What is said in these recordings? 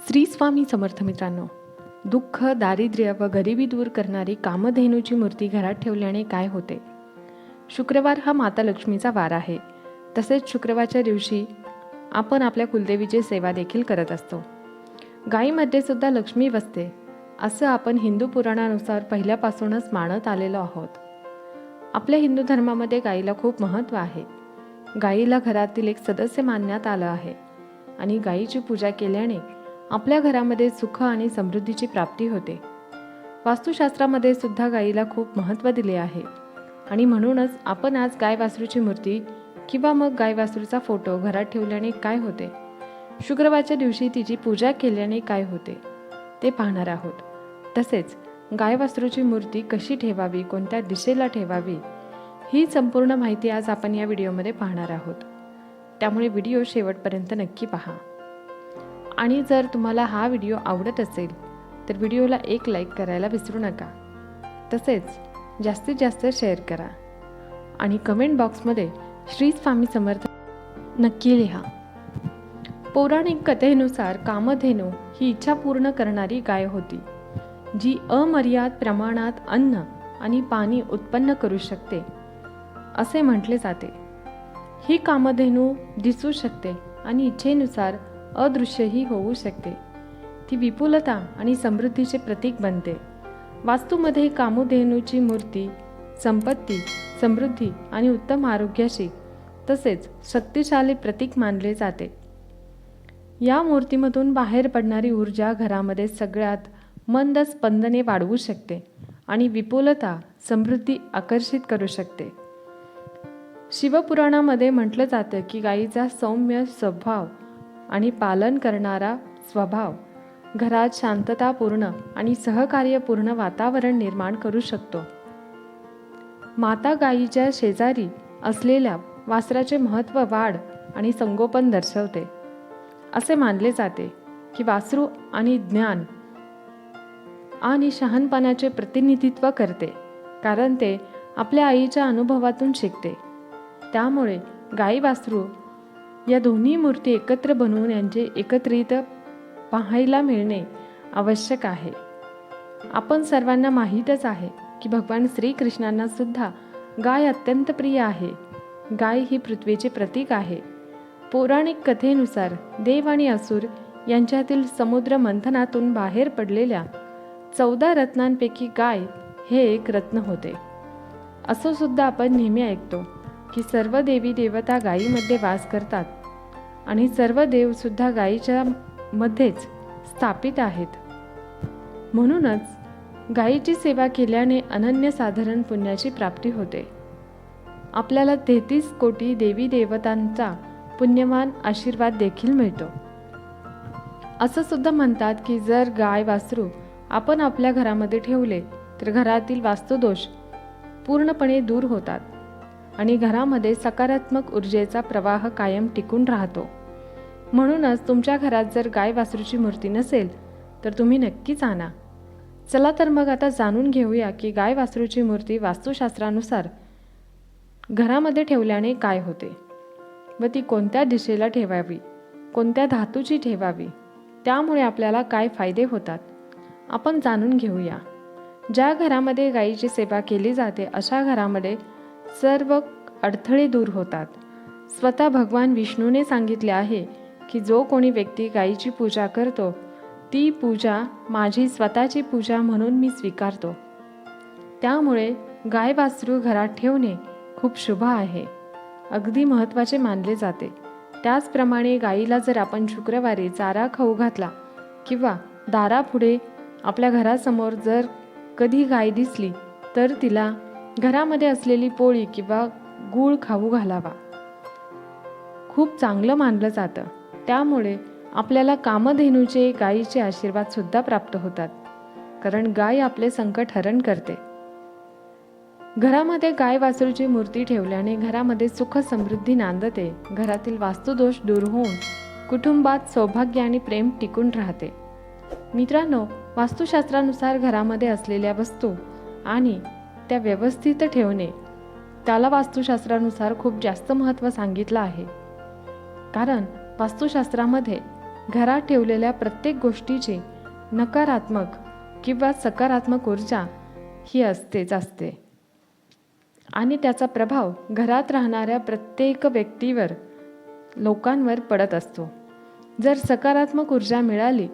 श्री स्वामी समर्थ मित्रांनो, दुःख, दारिद्र्य व गरिबी दूर करणारी कामधेनूची मूर्ती घरात ठेवल्याने काय होते? शुक्रवार हा माता लक्ष्मीचा वार आहे. तसेच शुक्रवारच्या दिवशी आपण आपल्या कुलदेवीची सेवा देखील करत असतो. गायीमध्ये सुद्धा लक्ष्मी वसते असं आपण हिंदू पुराणानुसार पहिल्यापासूनच मानत आलेलो आहोत. आपल्या हिंदू धर्मामध्ये गायीला खूप महत्त्व आहे. गायीला घरातील एक सदस्य मानण्यात आलं आहे आणि गायीची पूजा केल्याने आपल्या घरामध्ये सुख आणि समृद्धीची प्राप्ती होते. वास्तुशास्त्रामध्ये सुद्धा गायीला खूप महत्त्व दिले आहे आणि म्हणूनच आपण आज गाय वासरूची मूर्ती किंवा मग गाय वासरूचा फोटो घरात ठेवल्याने काय होते, शुक्रवारच्या दिवशी तिची पूजा केल्याने काय होते ते पाहणार आहोत. तसेच गाय वासरूची मूर्ती कशी ठेवावी, कोणत्या दिशेला ठेवावी, ही संपूर्ण माहिती आज आपण या व्हिडिओमध्ये पाहणार आहोत. त्यामुळे व्हिडिओ शेवटपर्यंत नक्की पहा. आणि जर तुम्हाला हा व्हिडिओ आवडत असेल तर व्हिडिओला एक लाईक करायला विसरू नका. तसेच जास्तीत जास्त शेअर करा आणि कमेंट बॉक्समध्ये श्री स्वामी समर्थ नक्की लिहा. पौराणिक कथेनुसार कामधेनू ही इच्छा पूर्ण करणारी गाय होती, जी अमर्याद प्रमाणात अन्न आणि पाणी उत्पन्न करू शकते असे म्हटले जाते. ही कामधेनू दिसू शकते आणि इच्छेनुसार अदृश्यही होऊ शकते. ती विपुलता आणि समृद्धीचे प्रतीक बनते. वास्तूमध्ये कामधेनूची मूर्ती संपत्ती, समृद्धी आणि उत्तम आरोग्याशी तसेच शक्तिशाली प्रतीक मानले जाते. या मूर्तीमधून बाहेर पडणारी ऊर्जा घरामध्ये सगळ्यात मंद स्पंदने वाढवू शकते आणि विपुलता, समृद्धी आकर्षित करू शकते. शिवपुराणामध्ये म्हटलं जातं की गायीचा सौम्य स्वभाव आणि पालन करणारा स्वभाव घरात शांततापूर्ण आणि सहकार्यपूर्ण वातावरण निर्माण करू शकतो. माता गायीच्या शेजारी असलेल्या वासराचे महत्त्व, वाढ आणि संगोपन दर्शवते. असे मानले जाते की वासरू आणि ज्ञान आणि शहाणपणाचे प्रतिनिधित्व करते, कारण ते आपल्या आईच्या अनुभवातून शिकते. त्यामुळे गाई वासरू या दोन्ही मूर्ती एकत्र बनवून यांचे एकत्रित पाहायला मिळणे आवश्यक आहे. आपण सर्वांना माहीतच आहे की भगवान श्रीकृष्णांना सुद्धा गाय अत्यंत प्रिय आहे. गाय ही पृथ्वीचे प्रतीक आहे. पौराणिक कथेनुसार देव आणि असुर यांच्यातील समुद्र मंथनातून बाहेर पडलेल्या 14 रत्नांपैकी गाय हे एक रत्न होते. असं सुद्धा आपण नेहमी ऐकतो की सर्व देवी देवता गायीमध्ये वास करतात आणि सर्व देव सुद्धा गायीच्या मध्येच स्थापित आहेत. म्हणूनच गायीची सेवा केल्याने अनन्यसाधारण पुण्याची प्राप्ती होते. आपल्याला 33 कोटी देवी देवतांचा पुण्यवान आशीर्वाद देखील मिळतो. असं सुद्धा म्हणतात की जर गाय वासरू आपण आपल्या घरामध्ये ठेवले तर घरातील वास्तुदोष पूर्णपणे दूर होतात आणि घरामध्ये सकारात्मक ऊर्जेचा प्रवाह कायम टिकून राहतो. म्हणूनच तुमच्या घरात जर गाय वासरूची मूर्ती नसेल तर तुम्ही नक्कीच आणा. चला तर मग आता जाणून घेऊया की गाय वासरूची मूर्ती वास्तुशास्त्रानुसार घरामध्ये ठेवल्याने काय होते व ती कोणत्या दिशेला ठेवावी, कोणत्या धातूची ठेवावी, त्यामुळे आपल्याला काय फायदे होतात आपण जाणून घेऊया. ज्या घरामध्ये गायीची सेवा केली जाते अशा घरामध्ये सर्व अडथळे दूर होतात. स्वतः भगवान विष्णूने सांगितले आहे की जो कोणी व्यक्ती गायीची पूजा करतो ती पूजा माझी स्वतःची पूजा म्हणून मी स्वीकारतो. त्यामुळे गाय वासरू घरात ठेवणे खूप शुभ आहे, अगदी महत्त्वाचे मानले जाते. त्याचप्रमाणे गायीला जर आपण शुक्रवारी चारा खाऊ घातला किंवा दारापुढे आपल्या घरासमोर जर कधी गाय दिसली तर तिला घरामध्ये असलेली पोळी किंवा गूळ खाऊ घालावा. खूप चांगलं मानलं जातं. त्यामुळे आपल्याला कामधेनूचे, गायीचे आशीर्वाद सुद्धा प्राप्त होतात, कारण गाय आपले संकट हरण करते. घरामध्ये गाय वासरूची मूर्ती ठेवल्याने घरामध्ये सुख समृद्धी नांदते. घरातील वास्तुदोष दूर होऊन कुटुंबात सौभाग्य आणि प्रेम टिकून राहते. मित्रांनो, वास्तुशास्त्रानुसार घरामध्ये असलेल्या वस्तू आणि त्या व्यवस्थित ठेवणे त्याला वास्तुशास्त्रानुसार खूप जास्त महत्त्व सांगितलं आहे. कारण वास्तुशास्त्रामध्ये घरात ठेवलेल्या प्रत्येक गोष्टीची नकारात्मक किंवा सकारात्मक ऊर्जा ही असतेच असते आणि त्याचा प्रभाव घरात राहणाऱ्या प्रत्येक व्यक्तीवर, लोकांवर पडत असतो. जर सकारात्मक ऊर्जा मिळाली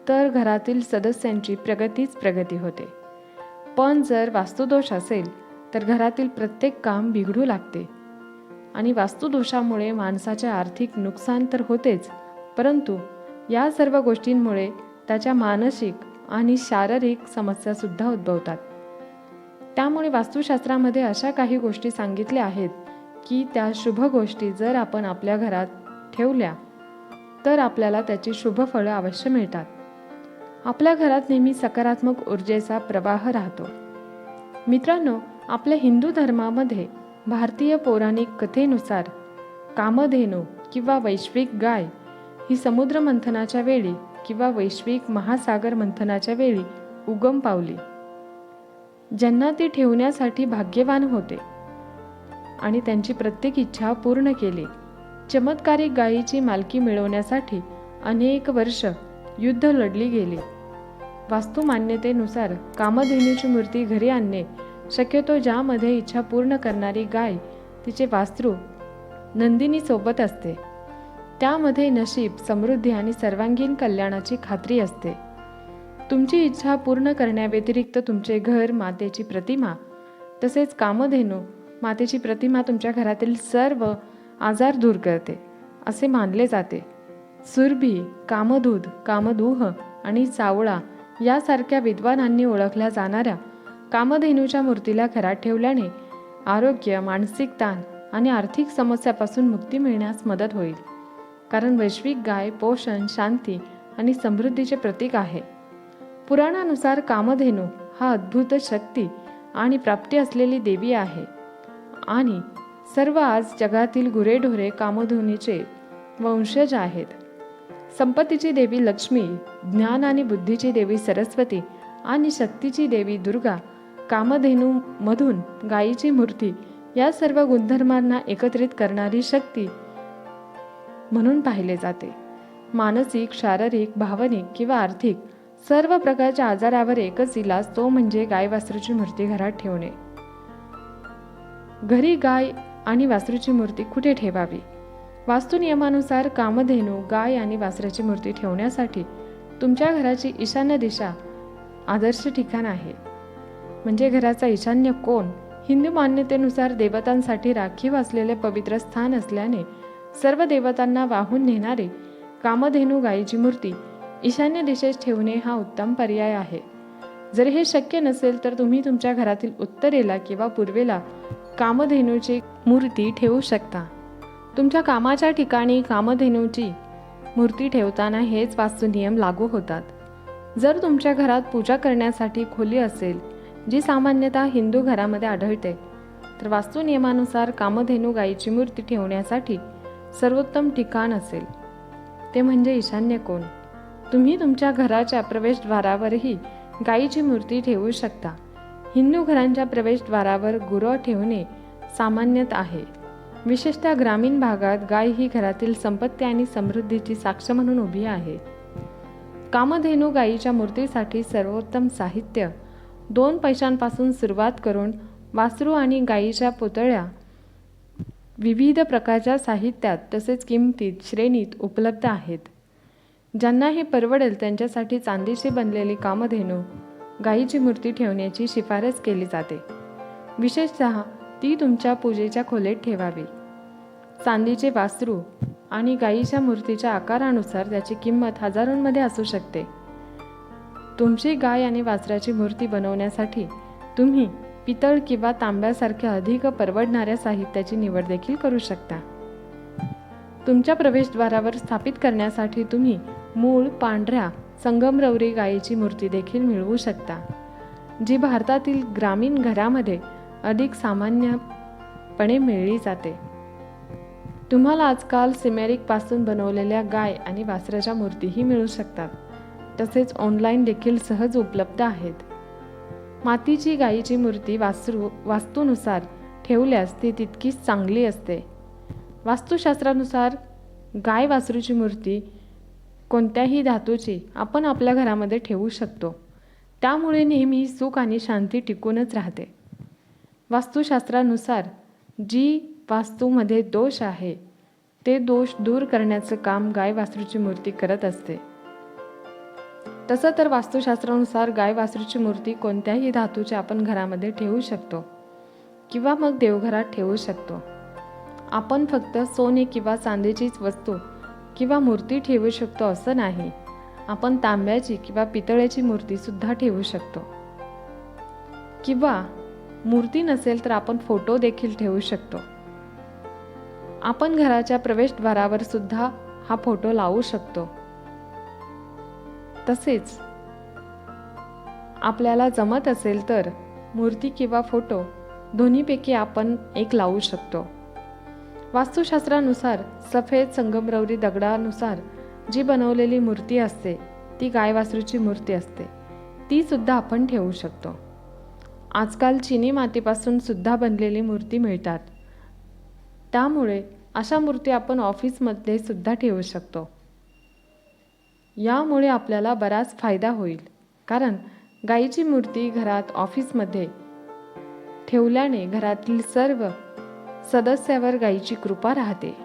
तर घरातील सदस्यांची प्रगती होते. पण जर वास्तुदोष असेल तर घरातील प्रत्येक काम बिघडू लागते आणि वास्तुदोषामुळे माणसाचे आर्थिक नुकसान तर होतेच, परंतु या सर्व गोष्टींमुळे त्याच्या मानसिक आणि शारीरिक समस्यासुद्धा उद्भवतात. त्यामुळे वास्तुशास्त्रामध्ये अशा काही गोष्टी सांगितल्या आहेत की त्या शुभ गोष्टी जर आपण आपल्या घरात ठेवल्या तर आपल्याला त्याची शुभ फळं अवश्य मिळतात. आपल्या घरात नेहमी सकारात्मक ऊर्जेचा प्रवाह राहतो. मित्रांनो, आपल्या हिंदू धर्मामध्ये भारतीय पौराणिक कथेनुसार कामधेनू किंवा वैश्विक गाय ही समुद्र मंथनाच्या वेळी किंवा वैश्विक महासागर मंथनाच्या वेळी उगम पावली. ज्यांना ती ठेवण्यासाठी भाग्यवान होते आणि त्यांची प्रत्येक इच्छा पूर्ण केली. चमत्कारिक गायीची मालकी मिळवण्यासाठी अनेक वर्ष युद्ध लढली गेली. वास्तू मान्यतेनुसार कामधेनूची मूर्ती घरी आणणे शक्यतो, ज्यामध्ये इच्छा पूर्ण करणारी गाय तिचे वासरू नंदिनी सोबत असते, त्यामध्ये नशीब, समृद्धी आणि सर्वांगीण कल्याणाची खात्री असते. तुमची इच्छा पूर्ण करण्याव्यतिरिक्त तुमचे घर, मातेची प्रतिमा तसेच कामधेनू मातेची प्रतिमा तुमच्या घरातील सर्व आजार दूर करते असे मानले जाते. सुरभी, कामधूत, कामदूह आणि सावळा यासारख्या विद्वानांनी ओळखल्या जाणाऱ्या कामधेनूच्या मूर्तीला घरात ठेवल्याने आरोग्य, मानसिक ताण आणि आर्थिक समस्यापासून मुक्ती मिळण्यास मदत होईल. कारण वैश्विक गाय पोषण, शांती आणि समृद्धीचे प्रतीक आहे. पुराणानुसार कामधेनू हा अद्भुत शक्ती आणि प्राप्ती असलेली देवी आहे आणि सर्व आज जगातील गुरेढोरे कामधेनूचे वंशज आहेत. संपत्तीची देवी लक्ष्मी, ज्ञान आणि बुद्धीची देवी सरस्वती आणि शक्तीची देवी दुर्गा कामधेनूमधून गायीची मूर्ती या सर्व गुणधर्मांना एकत्रित करणारी शक्ती म्हणून पाहिले जाते. मानसिक, शारीरिक, भावनिक किंवा आर्थिक सर्व प्रकारच्या आजारावर एकच इलाज, तो म्हणजे गाय वासरूची मूर्ती घरात ठेवणे. घरी गाय आणि वासरूची मूर्ती कुठे ठेवावी? वास्तू नियमानुसार कामधेनू, गाय आणि वासराची मूर्ती ठेवण्यासाठी तुमच्या घराची ईशान्य दिशा आदर्श ठिकाण आहे. म्हणजे घराचा ईशान्य कोण हिंदू मान्यतेनुसार देवतांसाठी राखीव असलेले पवित्र स्थान असल्याने सर्व देवतांना वाहून नेणारे कामधेनू गायीची मूर्ती ईशान्य दिशेस ठेवणे हा उत्तम पर्याय आहे. जर हे शक्य नसेल तर तुम्ही तुमच्या घरातील उत्तरेला किंवा पूर्वेला कामधेनूची मूर्ती ठेवू शकता. तुमच्या कामाच्या ठिकाणी कामधेनूची मूर्ती ठेवताना हेच वास्तुनियम लागू होतात. जर तुमच्या घरात पूजा करण्यासाठी खोली असेल, जी सामान्यतः हिंदू घरामध्ये आढळते, तर वास्तू नियमानुसार कामधेनू गायीची मूर्ती ठेवण्यासाठी सर्वोत्तम ठिकाण असेल ते म्हणजे ईशान्य कोण. तुम्ही तुमच्या घराच्या प्रवेशद्वारावरही गायीची मूर्ती ठेवू शकता. हिंदू घरांच्या प्रवेशद्वारावर गुरव ठेवणे सामान्यत आहे. विशेषतः ग्रामीण भागात गाय ही घरातील संपत्ती आणि समृद्धीची साक्ष म्हणून उभी आहे. कामधेनू गायीच्या मूर्तीसाठी सर्वोत्तम साहित्य 2 पैशांपासून सुरुवात करून वासरू आणि गायीच्या पुतळ्या विविध प्रकारच्या साहित्यात तसेच किमतीत श्रेणीत उपलब्ध आहेत. ज्यांना हे परवडेल त्यांच्यासाठी चांदीची बनलेली कामधेनू गायीची मूर्ती ठेवण्याची शिफारस केली जाते. विशेषतः ती तुमच्या पूजेच्या खोलीत ठेवावी. चांदीचे वासरू आणि गायीच्या मूर्तीच्या आकारानुसार त्याची किंमत हजारोंमध्ये असू शकते. तुमची गाय आणि वासराची मूर्ती बनवण्यासाठी तुम्ही पितळ किंवा तांब्यासारख्या अधिक परवडणाऱ्या साहित्याची निवड देखील करू शकता. तुमच्या प्रवेशद्वारावर स्थापित करण्यासाठी तुम्ही मूळ पांढऱ्या संगमरवरी गायीची मूर्ती देखील मिळवू शकता, जी भारतातील ग्रामीण घरामध्ये अधिक सामान्यपणे मिळली जाते. तुम्हाला आजकाल सिमेरिकपासून बनवलेल्या गाय आणि वासराच्या मूर्तीही मिळू शकतात. तसेच ऑनलाईन देखील सहज उपलब्ध आहेत. मातीची गायीची मूर्ती वास्तूनुसार ठेवल्यास ती तितकीच चांगली असते. वास्तुशास्त्रानुसार गाय वासरूची मूर्ती कोणत्याही धातूची आपण आपल्या घरामध्ये ठेवू शकतो. त्यामुळे नेहमी सुख आणि शांती टिकूनच राहते. वास्तुशास्त्रानुसार जी वास्तूमध्ये दोष आहे ते दोष दूर करण्याचं काम गाय वासरूची मूर्ती करत असते. तसं तर वास्तुशास्त्रानुसार गाय वासरूची मूर्ती कोणत्याही धातूची आपण घरामध्ये ठेवू शकतो किंवा मग देवघरात ठेवू शकतो. आपण फक्त सोने किंवा चांदीचीच वस्तू किंवा मूर्ती ठेवू शकतो असं नाही. आपण तांब्याची किंवा पितळेची मूर्तीसुद्धा ठेवू शकतो. किंवा मूर्ती नसेल तर आपण फोटो देखील ठेवू शकतो. आपण घराच्या प्रवेशद्वारावर सुद्धा हा फोटो लावू शकतो. तसेच आपल्याला जमत असेल तर मूर्ती किंवा फोटो दोन्हीपैकी आपण एक लावू शकतो. वास्तुशास्त्रानुसार सफेद संगमरवरी दगडानुसार जी बनवलेली मूर्ती असते ती गाय वासरूची मूर्ती असते. ती सुद्धा आपण ठेवू शकतो. आजकाल चिनी मातीपासून सुद्धा बनलेली मूर्ती मिळतात. त्यामुळे अशा मूर्ती आपण ऑफिसमध्ये सुद्धा ठेवू शकतो. यामुळे आपल्याला बराच फायदा होईल. कारण गायीची मूर्ती घरात ऑफिसमध्ये ठेवल्याने घरातील सर्व सदस्यावर गायीची कृपा राहते.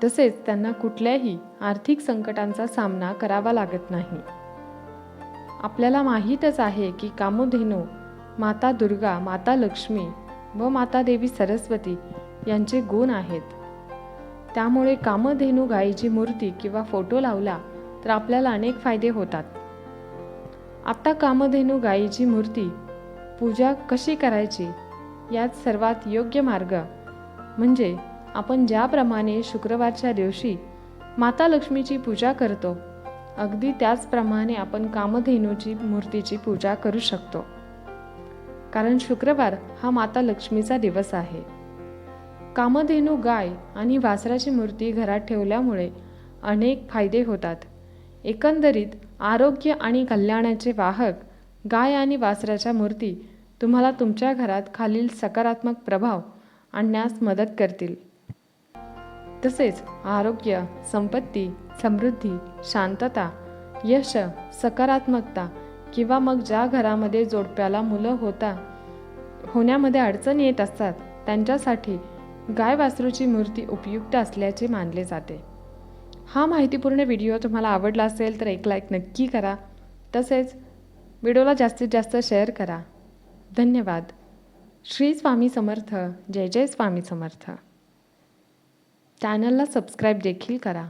तसेच त्यांना कुठल्याही आर्थिक संकटांचा सामना करावा लागत नाही. आपल्याला माहीतच आहे की कामधेनू माता दुर्गा, माता लक्ष्मी व माता देवी सरस्वती यांचे गुण आहेत. त्यामुळे कामधेनू गायीची मूर्ती किंवा फोटो लावला तर आपल्याला अनेक फायदे होतात. आता कामधेनू गायीची मूर्ती पूजा कशी करायची यात सर्वात योग्य मार्ग म्हणजे आपण ज्याप्रमाणे शुक्रवारच्या दिवशी माता लक्ष्मीची पूजा करतो अगदी त्याचप्रमाणे आपण कामधेनूची मूर्तीची पूजा करू शकतो. कारण शुक्रवार हा माता लक्ष्मीचा दिवस आहे. कामधेनू गाय आणि वासराची मूर्ती घरात ठेवल्यामुळे अनेक फायदे होतात. एकंदरीत आरोग्य आणि कल्याणाचे वाहक गाय आणि वासराच्या मूर्ती तुम्हाला तुमच्या घरात खालील सकारात्मक प्रभाव आणण्यास मदत करतील. तसेच आरोग्य, संपत्ती, समृद्धी, शांतता, यश, सकारात्मकता किंवा मग ज्या घरामध्ये जोडप्याला मुलं होण्यामध्ये अडचण येत असतात त्यांच्यासाठी गाय वासरूची मूर्ती उपयुक्त असल्याचे मानले जाते. हा माहितीपूर्ण व्हिडिओ तुम्हाला आवडला असेल तर एक लाईक नक्की करा. तसेच व्हिडिओला जास्तीत जास्त शेअर करा. धन्यवाद. श्री स्वामी समर्थ. जय जय स्वामी समर्थ. चॅनलला सबस्क्राईब देखील करा.